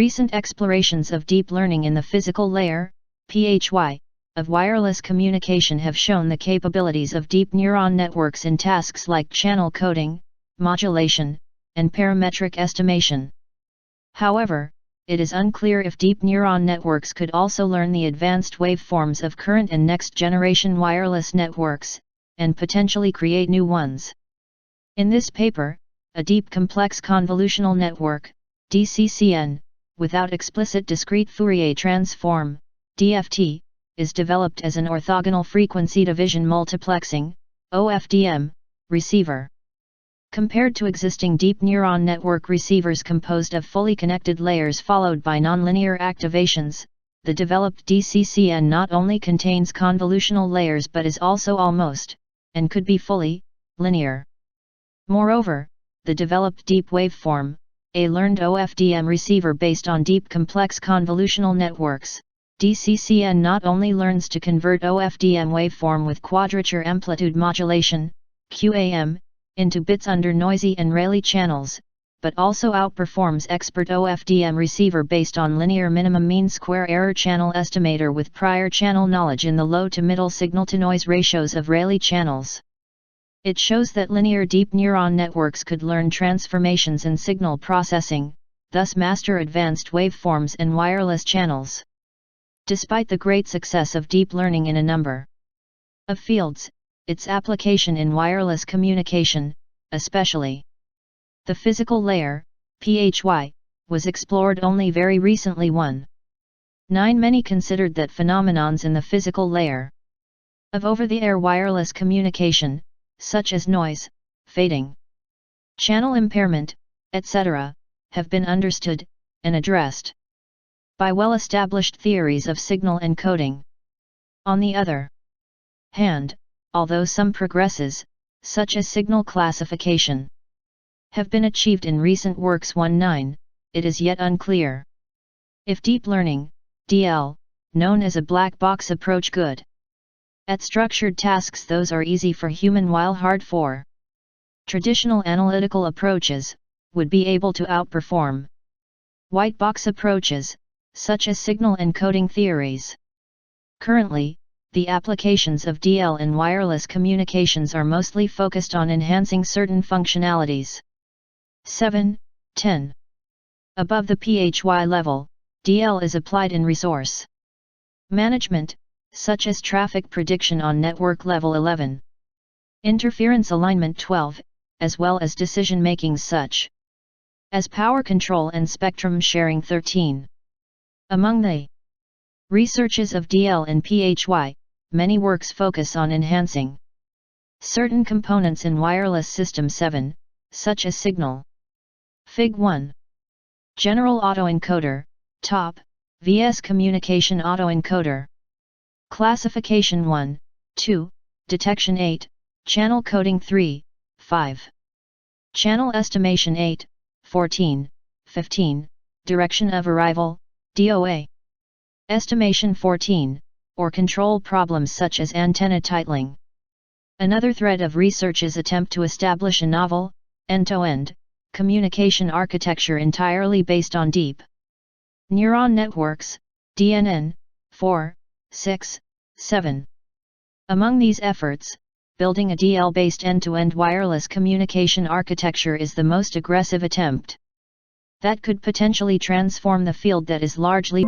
Recent explorations of deep learning in the physical layer, PHY, of wireless communication have shown the capabilities of deep neuron networks in tasks like channel coding, modulation, and parametric estimation. However, it is unclear if deep neuron networks could also learn the advanced waveforms of current and next-generation wireless networks, and potentially create new ones. In this paper, a deep complex convolutional network, DCCN, without explicit discrete Fourier transform, DFT, is developed as an orthogonal frequency-division multiplexing, OFDM, receiver. Compared to existing deep neuron network receivers composed of fully connected layers followed by nonlinear activations, the developed DCCN not only contains convolutional layers but is also almost, and could be fully, linear. Moreover, the developed Deep-Waveform, a learned OFDM receiver based on deep complex convolutional networks, DCCN not only learns to convert OFDM waveform with quadrature amplitude modulation, QAM, into bits under noisy and Rayleigh channels, but also outperforms expert OFDM receiver based on linear minimum mean square error channel estimator with prior channel knowledge in the low to middle signal-to-noise ratios of Rayleigh channels. It shows that linear deep neuron networks could learn transformations in signal processing, thus master advanced waveforms and wireless channels. Despite the great success of deep learning in a number of fields, its application in wireless communication, especially the physical layer, PHY, was explored only very recently. 9 Many considered that phenomenons in the physical layer of over-the-air wireless communication, such as noise, fading, channel impairment, etc., have been understood and addressed by well-established theories of signal encoding. On the other hand, although some progresses, such as signal classification, have been achieved in recent works 9, it is yet unclear if deep learning, DL, known as a black box approach good at structured tasks, those are easy for human while hard for traditional analytical approaches, would be able to outperform white box approaches, such as signal encoding theories. Currently, the applications of DL in wireless communications are mostly focused on enhancing certain functionalities. 7, 10. Above the PHY level, DL is applied in resource management, such as traffic prediction on network level 11, interference alignment 12, as well as decision-making such as power control and spectrum sharing 13. Among the researches of DL and PHY, many works focus on enhancing certain components in wireless system 7, such as signal. Fig. 1. General autoencoder, top, vs communication autoencoder. Classification 1, 2, detection 8, channel coding 3, 5. Channel estimation 8, 14, 15, direction of arrival, DOA. Estimation 14, or control problems such as antenna titling. Another thread of research is attempt to establish a novel, end-to-end, communication architecture entirely based on deep neuron networks, DNN, 4, 6, 7. Among these efforts, building a DL-based end-to-end wireless communication architecture is the most aggressive attempt that could potentially transform the field that is largely